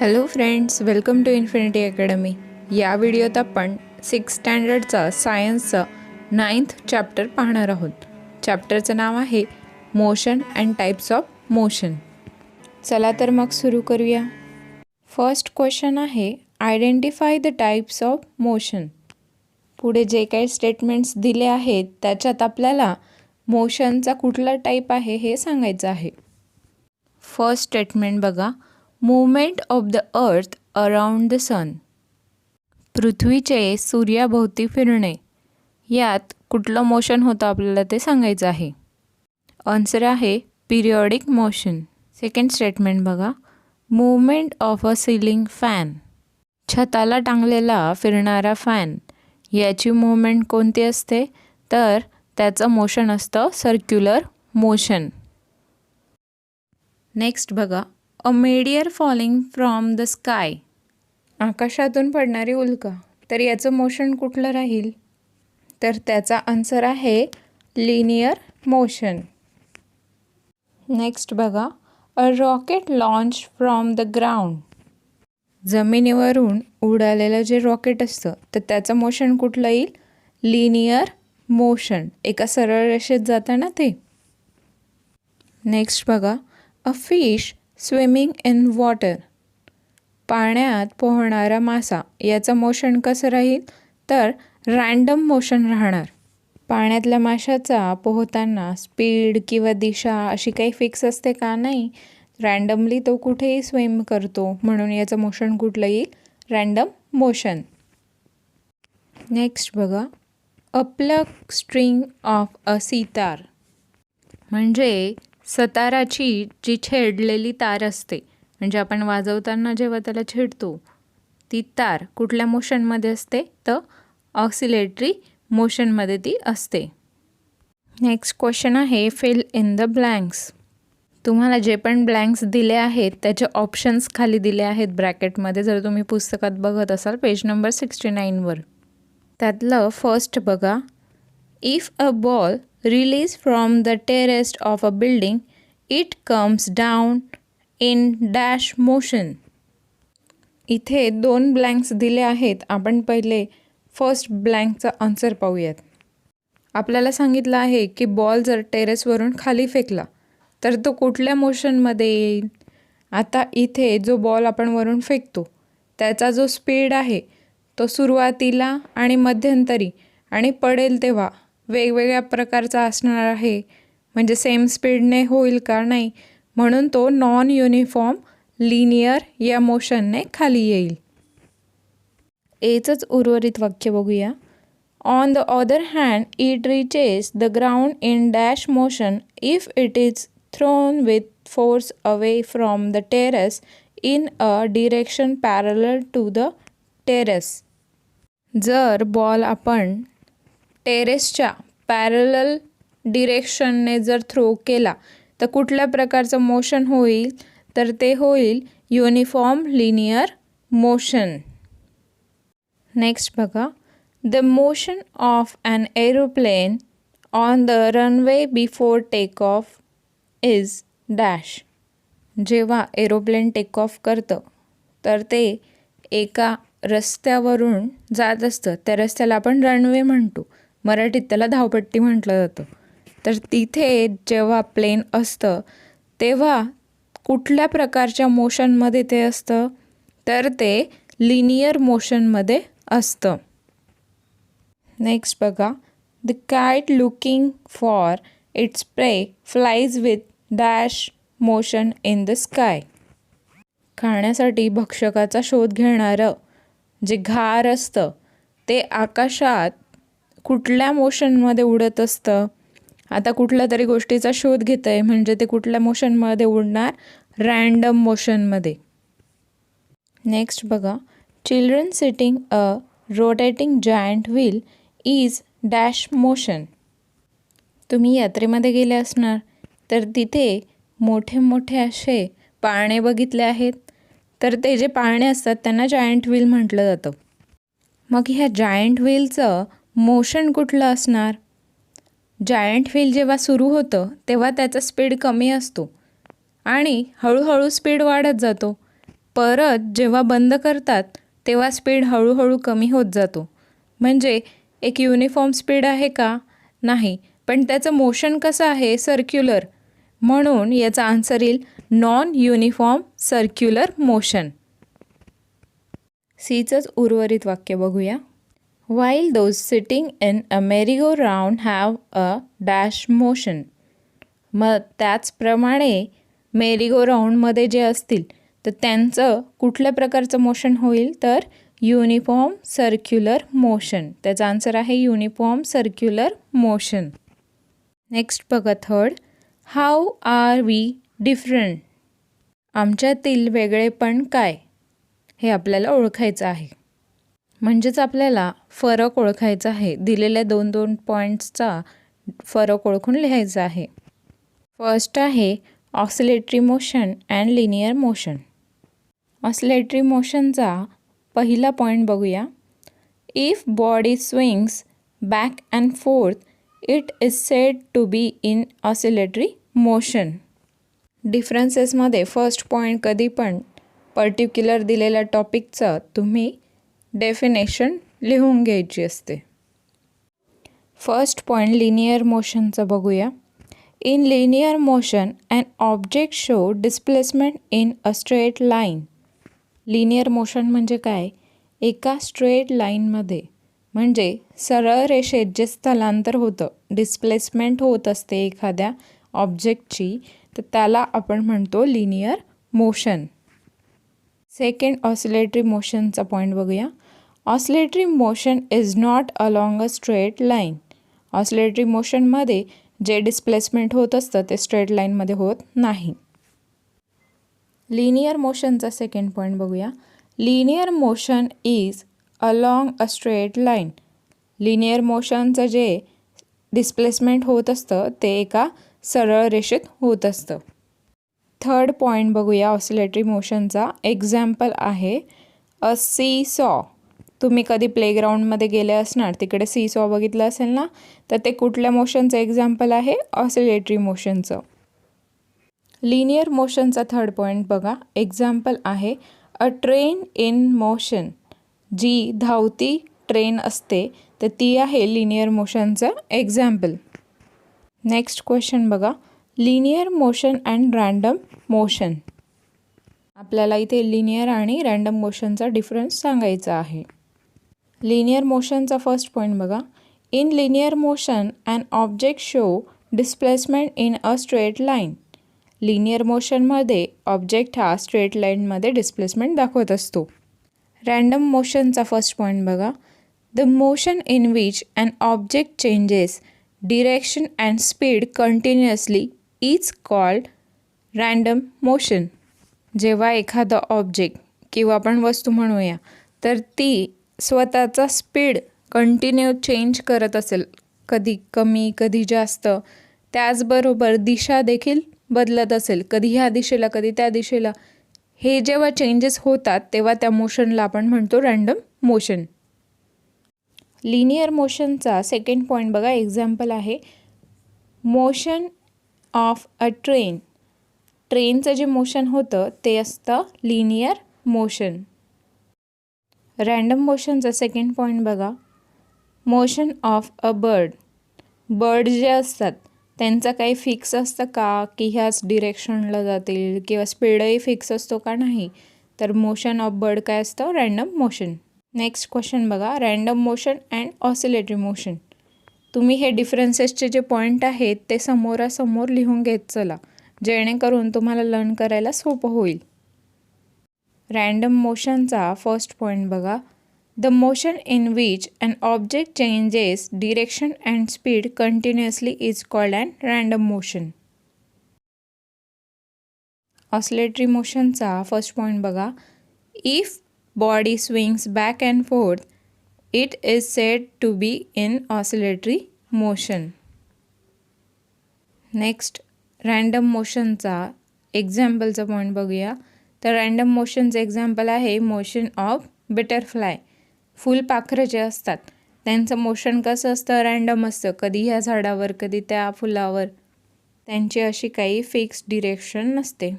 Hello friends, welcome to Infinity Academy. या व्हिडिओत आपण 6th स्टँडर्डचा सायन्सचा 9th चॅप्टर पाहणार आहोत. चॅप्टरचं नाव आहे motion and types of motion. चला तर मग सुरू करूया. फर्स्ट क्वेश्चन आहे identify the types of motion. पुढे जे काही स्टेटमेंट्स दिले आहेत त्याच्यात आपल्याला मोशनचा कुठला टाईप आहे हे सांगायचं आहे. फर्स्ट स्टेटमेंट बघा, movement of the earth around the sun. पृथ्वीचे सूर्याभोवती फिरणे, यात कुठलं मोशन होतं आपल्याला ते सांगायचं आहे. आन्सर आहे पिरियॉडिक मोशन. सेकंड स्टेटमेंट बघा, movement of a ceiling fan. छताला टांगलेला फिरणारा फॅन, याची मूवमेंट कोणती असते? तर त्याचं मोशन असतं सर्क्युलर मोशन. नेक्स्ट बघा, a meteor falling from the sky. आकाशातून पडणारी उल्का, तर याचं मोशन कुठलं राहील? तर त्याचा आन्सर आहे लिनियर मोशन. नेक्स्ट बघा, a rocket launch from the ground. जमिनीवरून उडालेलं जे रॉकेट असतं तर त्याचं मोशन कुठलं येईल? लिनियर मोशन, एका सरळ रेषेत जाताना ते. नेक्स्ट बघा, a fish swimming in water. पाण्यात पोहणारा मासा, याचं मोशन कसं राहील? तर रँडम मोशन राहणार. पाण्यातल्या माशाचा पोहताना स्पीड किंवा दिशा अशी काही फिक्स असते का? नाही, रँडमली तो कुठेही स्विम करतो, म्हणून याचं मोशन कुठलं येईल? Random motion. नेक्स्ट बघा, a plug string of a sitar. म्हणजे सताराची जी छेडलेली तार असते, म्हणजे आपण वाजवताना जेव्हा त्याला छेडतो ती तार कुठल्या मोशनमध्ये असते? तर ऑक्सिलेटरी मोशनमध्ये ती असते. नेक्स्ट क्वेश्चन आहे फिल इन द ब्लँक्स. तुम्हाला जे पण ब्लँक्स दिले आहेत त्याचे ऑप्शन्स खाली दिले आहेत ब्रॅकेटमध्ये, जर तुम्ही पुस्तकात बघत असाल पेज नंबर 69वर. त्यातलं फर्स्ट बघा, if a ball release from the terrace of a building it comes down in dash motion. इथे 2 ब्लँक्स दिले आहेत. आपण पहिले फर्स्ट ब्लँकचा आन्सर पाहूयात. आपल्याला सांगितलं आहे की बॉल जर टेरेसवरून खाली फेकला तर तो कुठल्या मोशनमध्ये येईल? आता इथे जो बॉल आपण वरून फेकतो त्याचा जो स्पीड आहे तो सुरुवातीला आणि मध्यंतरी आणि पडेल तेव्हा वेगवेगळ्या प्रकारचा असणार आहे. म्हणजे सेम स्पीडने होईल का? नाही, म्हणून तो नॉन युनिफॉर्म लिनियर या मोशनने खाली येईल. एचंच उर्वरित वाक्य बघूया. On the other hand it reaches the ground in dash motion if it is thrown with force away from the terrace in a direction parallel to the terrace. जर ball आपण टेरेसच्या parallel डिरेक्शनने जर थ्रो केला तर कुठल्या प्रकारचं motion होईल? तर ते होईल युनिफॉर्म लिनियर मोशन. नेक्स्ट बघा, the motion of an aeroplane on the runway before take off is dash. जेव्हा एरोप्लेन टेक ऑफ करतं तर ते एका रस्त्यावरून जात असतं, त्या रस्त्याला आपण रनवे म्हणतो, मराठीत त्याला धावपट्टी म्हटलं जातं. तर तिथे जेव्हा प्लेन असतं तेव्हा कुठल्या प्रकारच्या मोशनमध्ये ते असतं? तर ते लिनियर मोशनमध्ये असतं. नेक्स्ट बघा, the kite looking for its prey flies with dash motion in the sky. खाण्यासाठी भक्षकाचा शोध घेणारं जे घार असतं ते आकाशात कुठल्या मोशनमध्ये उडत असतं? आता कुठल्या तरी गोष्टीचा शोध घेतं आहे म्हणजे ते कुठल्या मोशनमध्ये उडणार? रँडम मोशनमध्ये. नेक्स्ट बघा, children sitting a rotating giant wheel is dash motion. तुम्ही यात्रेमध्ये गेले असणार तर तिथे मोठे मोठे असे पाळणे बघितले आहेत, तर ते जे पाळणे असतात त्यांना जायंट व्हील म्हटलं जातं. मग ह्या जायंट व्हीलचं मोशन कुठलं असणार? जायंट व्हील जेव्हा सुरू होतं तेव्हा त्याचा स्पीड कमी असतो आणि हळूहळू स्पीड वाढत जातो. परत जेव्हा बंद करतात तेव्हा स्पीड हळूहळू कमी होत जातो. म्हणजे एक युनिफॉर्म स्पीड आहे का? नाही. पण त्याचं मोशन कसं आहे? सर्क्युलर. म्हणून याचा आन्सर येईल नॉन युनिफॉर्म सर्क्युलर मोशन. सीचंच उर्वरित वाक्य बघूया. While those sitting in a merry-go-round have a dash motion. मग त्याचप्रमाणे मेरी गो राऊंडमध्ये जे असतील तर त्यांचं कुठल्या प्रकारचं मोशन होईल? तर युनिफॉर्म सर्क्युलर मोशन. त्याचा आन्सर आहे युनिफॉर्म सर्क्युलर मोशन. नेक्स्ट बघा third. How are we different. आमच्यातील वेगळेपण काय? हे आपल्याला ओळखायचं आहे. म्हणजेच आपल्याला फरक ओळखायचा आहे. दिलेल्या 2 पॉईंट्सचा फरक ओळखून लिहायचा आहे. फर्स्ट आहे oscillatory motion and linear motion. Oscillatory मोशनचा पहिला पॉईंट बघूया. If body swings back and forth it is said to be in oscillatory motion. डिफरन्सेसमध्ये फर्स्ट पॉईंट कधी पण पर्टिक्युलर दिलेल्या टॉपिकचं तुम्ही डेफिनेशन लिहून घ्यायची असते. फर्स्ट पॉईंट लिनियर मोशनचं बघूया. In linear motion an object show displacement in a straight line. Linear motion म्हणजे काय? एका स्ट्रेट लाईनमध्ये म्हणजे सरळ रेषेत जे स्थलांतर होतं, डिस्प्लेसमेंट होत असते एखाद्या ऑब्जेक्टची, तर त्याला आपण म्हणतो लिनियर मोशन. सेकंड ऑसिलेटरी मोशनचा पॉईंट बघूया. Oscillatory motion is not along a straight line. ऑसिलेटरी मोशनमध्ये जे डिस्प्लेसमेंट होत असतं ते स्ट्रेट लाईनमध्ये होत नाही. लिनियर मोशनचा सेकंड पॉईंट बघूया. Linear motion is along a straight line. Linear मोशनचं जे डिस्प्लेसमेंट होत असतं ते एका सरळ रेषेत होत असतं. थर्ड पॉईंट बघूया ऑसिलेटरी मोशनचा. एक्झाम्पल आहे अ सी सॉ. तुम्ही कधी प्लेग्राऊंडमध्ये गेले असणार, तिकडे सी सॉ बघितलं असेल ना, तर ते कुठल्या मोशनचं एक्झाम्पल आहे? ऑसिलेटरी मोशनचं. लिनियर मोशनचा थर्ड पॉईंट बघा. एक्झाम्पल आहे अ ट्रेन इन मोशन. जी धावती ट्रेन असते तर ती आहे लिनियर मोशनचं एक्झाम्पल. नेक्स्ट क्वेश्चन बघा. Linear motion and random motion. आपल्याला इथे लिनियर आणि रँडम मोशनचा डिफरन्स सांगायचा आहे. लिनियर मोशनचा फर्स्ट पॉईंट बघा. In linear motion an object show displacement in a straight line. Linear मोशनमध्ये ऑब्जेक्ट हा स्ट्रेट लाईनमध्ये डिस्प्लेसमेंट दाखवत असतो. रँडम मोशनचा फर्स्ट पॉईंट बघा. The motion in which an object changes direction and speed continuously is called random motion. जेव्हा एखादा object किंवा आपण वस्तू म्हणूया तर ती स्वतःचा स्पीड कंटिन्यू चेंज करत असेल, कधी कमी कधी जास्त, त्याचबरोबर दिशा देखील बदलत असेल, कधी ह्या दिशेला कधी त्या दिशेला, हे जेव्हा चेंजेस होतात तेव्हा त्या मोशनला आपण म्हणतो रँडम मोशन. लिनियर मोशनचा सेकंड पॉईंट बघा. एक्झाम्पल आहे मोशन ऑफ अ ट्रेन. ट्रेनचं जे मोशन होतं ते असतं लिनियर मोशन. रँडम मोशनचा सेकंड पॉईंट बघा. Motion of a bird. Bird जे असतात त्यांचं काही फिक्स असतं का, की ह्याच डिरेक्शनला जातील, किंवा स्पीडही फिक्स असतो का? नाही. तर मोशन ऑफ बर्ड काय असतं? Random motion. नेक्स्ट क्वेश्चन बघा. Random motion and oscillatory motion. तुम्ही हे डिफरन्सेसचे जे पॉईंट आहेत ते समोरासमोर लिहून घेत चला, जेणेकरून तुम्हाला लर्न करायला सोपं होईल. रँडम मोशनचा फर्स्ट पॉईंट बघा. The motion in which an object changes direction and speed continuously is called an random motion. Oscillatory मोशनचा फर्स्ट पॉईंट बघा. If body swings back and forth it is said to be in oscillatory motion. Next random मोशनचा एक्झाम्पलचा point बघूया. तर random मोशनचं example आहे motion of butterfly. फुलपाखरं जे असतात त्यांचं मोशन कसं असतं? रँडम असतं. कधी ह्या झाडावर कधी त्या फुलावर, त्यांची अशी काही फिक्स डिरेक्शन नसते.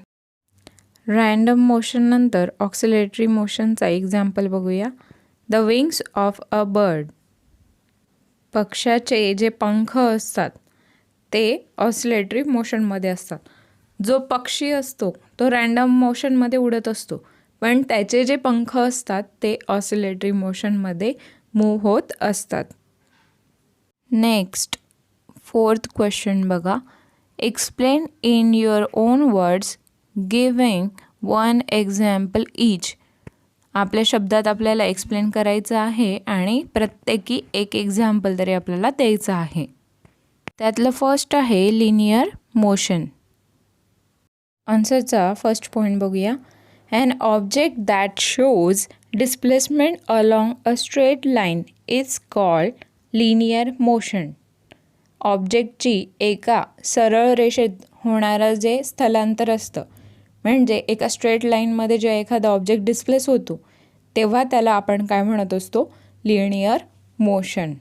रँडम मोशननंतर ऑक्सिलेटरी मोशनचा एक्झाम्पल बघूया. The wings of a bird. पक्ष्याचे जे पंख असतात ते ऑसिलेटरी मोशनमध्ये असतात. जो पक्षी असतो तो रँडम मोशनमध्ये उडत असतो, पण त्याचे जे पंख असतात ते ऑसिलेटरी मोशनमध्ये मूव्ह होत असतात. नेक्स्ट 4th क्वेश्चन बघा. Explain in your on words giving one example each. आपल्या शब्दात आपल्याला एक्सप्लेन करायचं आहे आणि प्रत्येकी एक एक्झाम्पल तरी आपल्याला द्यायचं आहे. त्यातलं फर्स्ट आहे लिनियर मोशन. आन्सरचा फर्स्ट पॉईंट बघूया. An object that shows displacement along a straight line is called linear motion. ऑब्जेक्टची एका सरळ रेषेत होणारं जे स्थलांतर असतं, म्हणजे एका स्ट्रेट लाईनमध्ये जे एखादा ऑब्जेक्ट डिस्प्लेस होतो तेव्हा त्याला आपण काय म्हणत असतो? Linear motion.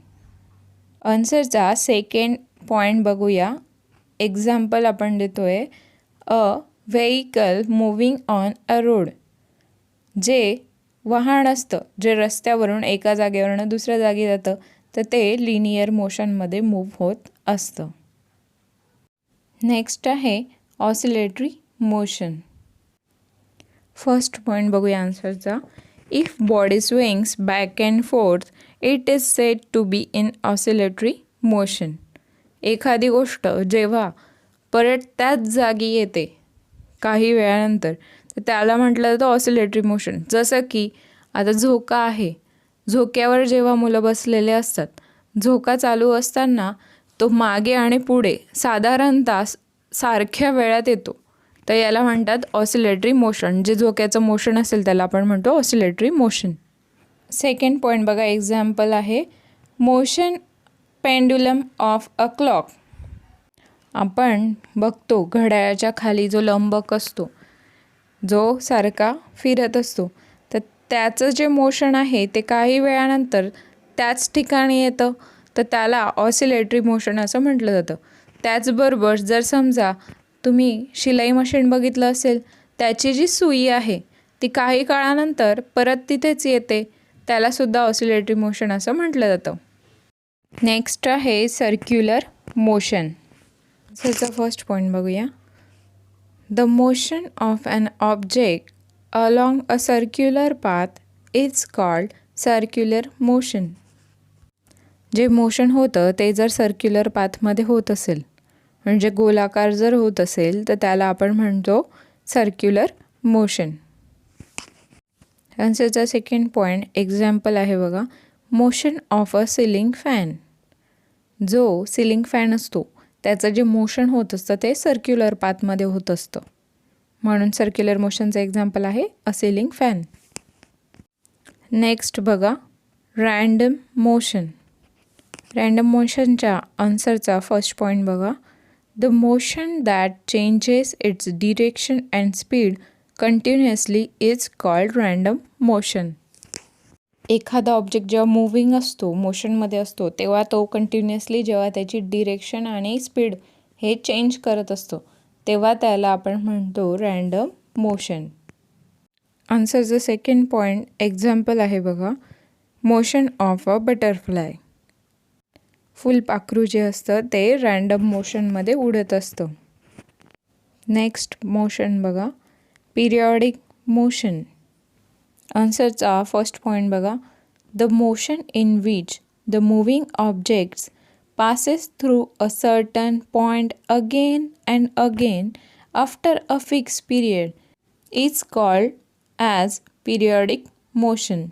आन्सरचा सेकंड पॉईंट बघूया. एक्झाम्पल आपण देतोय a vehicle moving on a road. जे वाहन असतं जे रस्त्यावरून एका जागेवरून दुसऱ्या जागी जातं तर ते लिनियर मोशनमध्ये मूव्ह होत असतं. नेक्स्ट आहे ऑसिलेटरी मोशन. फर्स्ट पॉईंट बघूया आन्सरचा. If body swings back and forth it is said to be in oscillatory motion. एखादी गोष्ट जेव्हा परत त्याच जागी येते काही वेळानंतर तर त्याला म्हटलं जातं ऑसिलेटरी मोशन. जसं की आता झोका आहे, झोक्यावर जेव्हा मुलं बसलेले असतात, झोका चालू असताना तो मागे आणि पुढे साधारणतः सारख्या वेळात येतो, तर याला म्हणतात ऑसिलेटरी मोशन. जे झोक्याचं मोशन असेल त्याला आपण म्हणतो ऑसिलेटरी मोशन. सेकंड पॉईंट बघा. एक्झाम्पल आहे motion pendulum of a clock. आपण बघतो घड्याळाच्या खाली जो लंबक असतो जो सारखा फिरत असतो, तर त्याचं जे मोशन आहे ते काही वेळानंतर त्याच ठिकाणी येतं, तर त्याला ऑसिलेटरी मोशन असं म्हटलं जातं. त्याचबरोबर जर समजा तुम्ही शिलाई मशीन बघितलं असेल, त्याची जी सुई आहे ती काही काळानंतर परत तिथेच येते, त्यालासुद्धा ऑसिलेटरी मोशन असं म्हटलं जातं. नेक्स्ट आहे सर्क्युलर मोशन. त्याचा फर्स्ट पॉईंट बघूया. The motion of an object along a circular path is called circular motion. जे मोशन होतं ते जर सर्क्युलर पाथमध्ये होत असेल, म्हणजे गोलाकार जर होत असेल तर त्याला आपण म्हणतो सर्क्युलर मोशन. आन्सरचा सेकंड पॉईंट एक्झाम्पल आहे बघा. Motion of a ceiling fan. जो सिलिंग फॅन असतो त्याचं जे मोशन होत असतं ते सर्क्युलर पाथमध्ये होत असतं, म्हणून सर्क्युलर मोशनचं एक्झाम्पल आहे अ सिलिंग फॅन. नेक्स्ट बघा रँडम मोशन. रँडम मोशनच्या आन्सरचा फर्स्ट पॉईंट बघा. The motion that changes its direction and speed continuously is called random motion. एखादा ऑब्जेक्ट जेव्हा मूव्हिंग असतो, मोशनमध्ये असतो, तेव्हा तो कंटिन्युअसली जेव्हा त्याची डिरेक्शन आणि स्पीड हे चेंज करत असतो तेव्हा त्याला आपण म्हणतो रँडम मोशन. आन्सरचं सेकंड पॉईंट एक्झाम्पल आहे बघा. Motion of a butterfly. फुलपाखरू जे असतं ते रँडम मोशनमध्ये उडत असतं. नेक्स्ट मोशन बघा पिरियॉडिक मोशन. आन्सरचा फर्स्ट पॉईंट बघा. The motion in which the moving objects passes through a certain point again and again after a fixed period is called as periodic motion.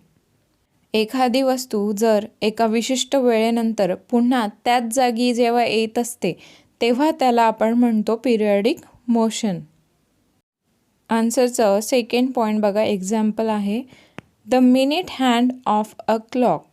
एखादी वस्तू जर एका विशिष्ट वेळेनंतर पुन्हा त्याच जागी जेव्हा येत असते तेव्हा त्याला आपण म्हणतो पिरियडिक मोशन. आन्सरचं सेकंड पॉईंट बघा. एक्झाम्पल आहे the minute hand of a clock.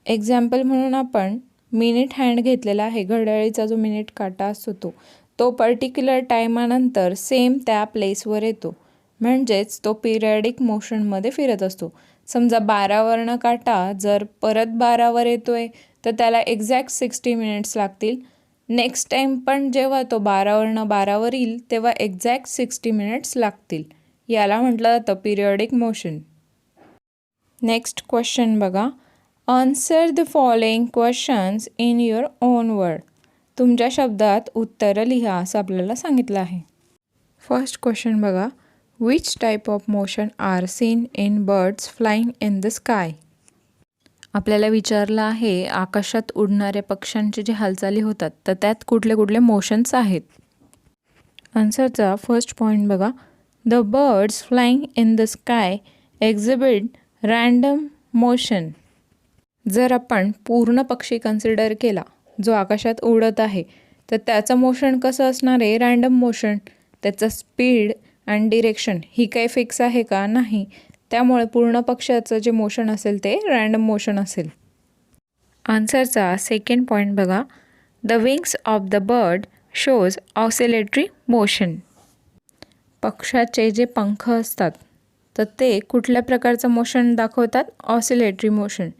Example म्हणून आपण मिनिट हँड घेतलेला आहे. घड्याळीचा जो मिनिट काटा असतो तो पर्टिक्युलर टायमानंतर सेम त्या प्लेसवर येतो, म्हणजेच तो पिरियडिक मोशनमध्ये फिरत असतो. समजा 12वरनं काटा जर परत 12वर येतोय तर त्याला एक्झॅक्ट 60 मिनिट्स लागतील. नेक्स्ट टाईम पण जेव्हा तो 12वरनं 12वर येईल तेव्हा एक्झॅक्ट 60 मिनिट्स लागतील. याला म्हटलं जातं पिरियडिक मोशन. नेक्स्ट क्वेश्चन बघा. Answer the following questions in your on word. तुमच्या शब्दात उत्तरं लिहा असं आपल्याला सांगितलं आहे. फर्स्ट क्वेश्चन बघा. Which type of motion are seen in birds flying in the sky. आपल्याला विचारलं आहे आकाशात उडणाऱ्या पक्ष्यांची जी हालचाली होतात तर त्यात कुठले कुठले मोशन्स आहेत. आन्सरचा फर्स्ट पॉईंट बघा. The birds flying in the sky exhibit random motion. जर आपण पूर्ण पक्षी कन्सिडर केला जो आकाशात उडत आहे तर त्याचं मोशन कसं असणार आहे? Random motion. त्याचं स्पीड आणि डिरेक्शन ही काही फिक्स आहे का? नाही. त्यामुळे पूर्ण पक्षाचं जे मोशन असेल ते रँडम मोशन असेल. आन्सरचा सेकंड पॉईंट बघा. The wings of the bird shows oscillatory motion. पक्षाचे जे पंख असतात तर ते कुठल्या प्रकारचं मोशन दाखवतात? Oscillatory motion.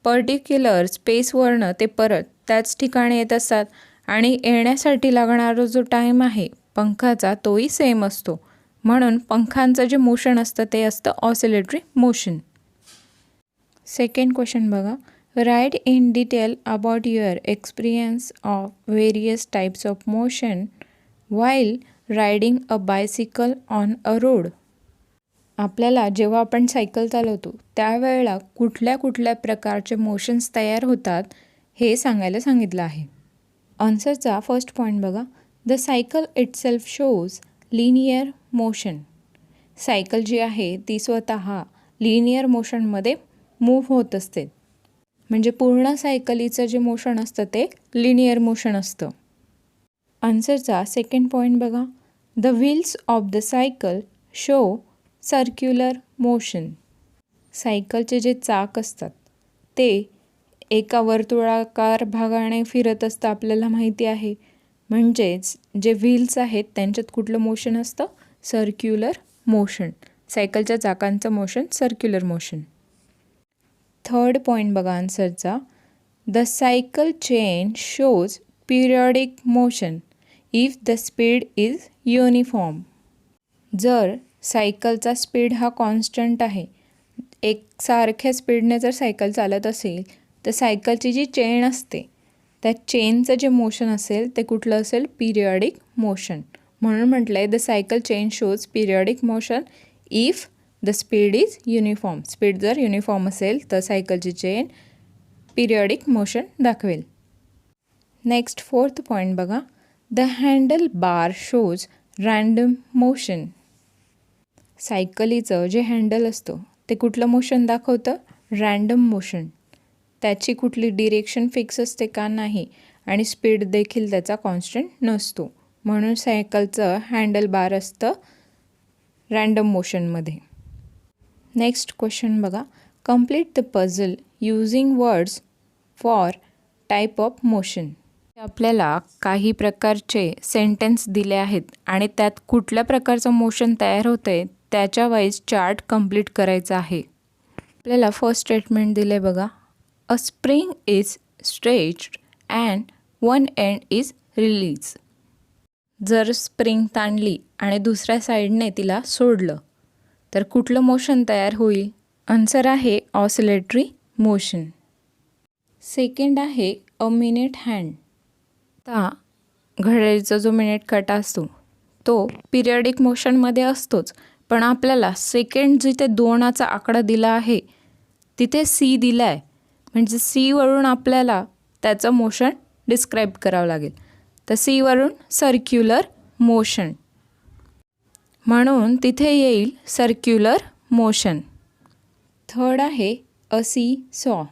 पर्टिक्युलर स्पेसवरनं ते परत त्याच ठिकाणी येत असतात आणि येण्यासाठी लागणारा जो टाईम आहे पंखाचा तोही सेम असतो. म्हणून पंखांचं जे मोशन असतं ते असतं ऑसिलेटरी मोशन. सेकंड क्वेश्चन बघा. Write in detail about your experience of various types of motion while riding a bicycle on a road. आपल्याला जेव्हा आपण सायकल चालवतो त्यावेळेला कुठल्या कुठल्या प्रकारचे मोशन्स तयार होतात हे सांगायला सांगितलं आहे. आन्सरचा फर्स्ट पॉईंट बघा. The cycle itself shows linear motion. Cycle जी आहे ती स्वतः लिनियर मोशनमध्ये मूव्ह होत असते. म्हणजे पूर्ण सायकलीचं जे मोशन असतं ते लिनियर मोशन असतं. आन्सरचा सेकंड पॉईंट बघा. The wheels of the cycle show circular motion. सायकलचे जे चाक असतात ते एका वर्तुळाकार भागाने फिरत असतं आपल्याला माहिती आहे. म्हणजेच जे व्हील्स आहेत त्यांच्यात कुठलं मोशन असतं? Circular motion. सायकलच्या चाकांचं motion circular motion. Third point बघा आन्सरचा. The cycle chain shows periodic motion if the speed is uniform. जर सायकलचा स्पीड हा कॉन्स्टंट आहे, एकसारख्या स्पीडने जर सायकल चालत असेल तर सायकलची जी चेन असते त्या चेनचं जे मोशन असेल ते कुठलं असेल? Periodic motion. म्हणून म्हटलं आहे the cycle chain shows periodic motion if the speed is uniform. Speed जर युनिफॉर्म असेल तर सायकलची चेन पिरियडिक मोशन दाखवेल. नेक्स्ट फोर्थ पॉईंट बघा. The handle bar shows random motion. सायकलीचं जे हँडल असतं ते कुठलं मोशन दाखवतं? Random motion. त्याची कुठली डिरेक्शन फिक्स असते का? नाही. आणि स्पीड देखील त्याचा कॉन्स्टंट नसतो. म्हणून सायकलचं हँडल बार असतं रँडम मोशनमध्ये. नेक्स्ट क्वेश्चन बघा. Complete the puzzle using words for type of motion. आपल्याला काही प्रकारचे सेंटेन्स दिले आहेत आणि त्यात कुठल्या प्रकारचं मोशन तयार होतं आहे त्याच्या वाईज चार्ट कंप्लीट करायचा आहे. आपल्याला फर्स्ट स्टेटमेंट दिले बघा. अ spring is stretched and one end is release. जर स्प्रिंग ताणली आणि दुसऱ्या साईडने तिला सोडलं तर कुठलं मोशन तयार होईल? आन्सर आहे ऑसिलेटरी मोशन. सेकंड आहे अ मिनिट हँड. आता घड्याळीचा जो मिनिट काटा असतो तो पिरियडिक मोशनमध्ये असतोच, पण आपल्याला सेकंड जिथे 2चा आकडा दिला आहे तिथे सी दिला आहे. म्हणजे सीवरून आपल्याला त्याचं मोशन डिस्क्राईब करावं लागेल. तर सीवरून सर्क्युलर मोशन, म्हणून तिथे येईल सर्क्युलर मोशन. थर्ड आहे अ सी सॉ.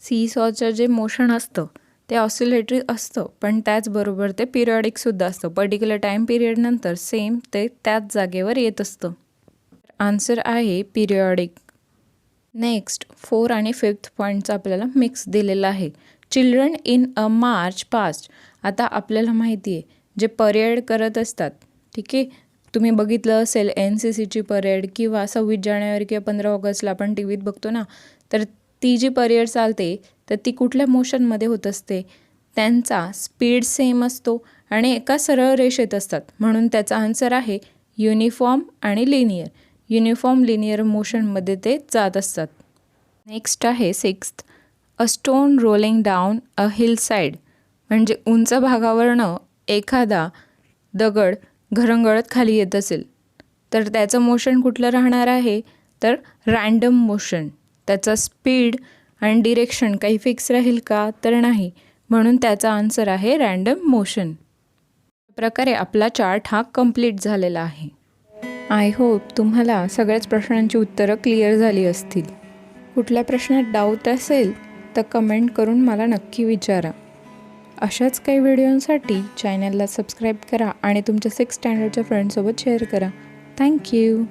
सी सॉचं जे मोशन असतं ते ऑसिलेटरी असतं, पण त्याचबरोबर ते पिरियडिकसुद्धा असतं. पर्टिक्युलर टाईम पिरियडनंतर सेम ते त्याच जागेवर येत असतं. आन्सर आहे पिरियडिक. नेक्स्ट 4 आणि 5th पॉईंटचा आपल्याला मिक्स दिलेला आहे. Children in a march past. आता आपल्याला माहिती आहे जे परेड करत असतात, ठीक आहे, तुम्ही बघितलं असेल NCCची परेड किंवा 26 जानेवारी किंवा 15 ऑगस्टला आपण टी व्हीत बघतो ना, तर ती जी परेड चालते तर ती कुठल्या मोशनमध्ये होत असते? त्यांचा स्पीड सेम असतो आणि एका सरळ रेषेत असतात, म्हणून त्याचा आन्सर आहे युनिफॉर्म आणि लिनियर. युनिफॉर्म लिनियर मोशनमध्ये ते जात असतात. नेक्स्ट आहे 6th, a stone rolling down a hill side. म्हणजे उंच भागावरनं एखादा दगड घरंगळत खाली येत असेल तर त्याचं मोशन कुठलं राहणार आहे, तर रँडम मोशन. त्याचा स्पीड आणि डिरेक्शन काही फिक्स राहील का, तर नाही. म्हणून त्याचा आन्सर आहे रँडम मोशन. प्रकारे आपला चार्ट हा कंप्लीट झालेला आहे. आय होप तुम्हाला सगळ्याच प्रश्नांची उत्तरं क्लिअर झाली असतील. कुठल्या प्रश्नात डाऊट असेल तर कमेंट करून मला नक्की विचारा. अशाच काही व्हिडिओंसाठी चॅनलला सबस्क्राईब करा आणि तुमच्या 6th स्टँडर्डच्या फ्रेंड्ससोबत शेअर करा. थँक्यू.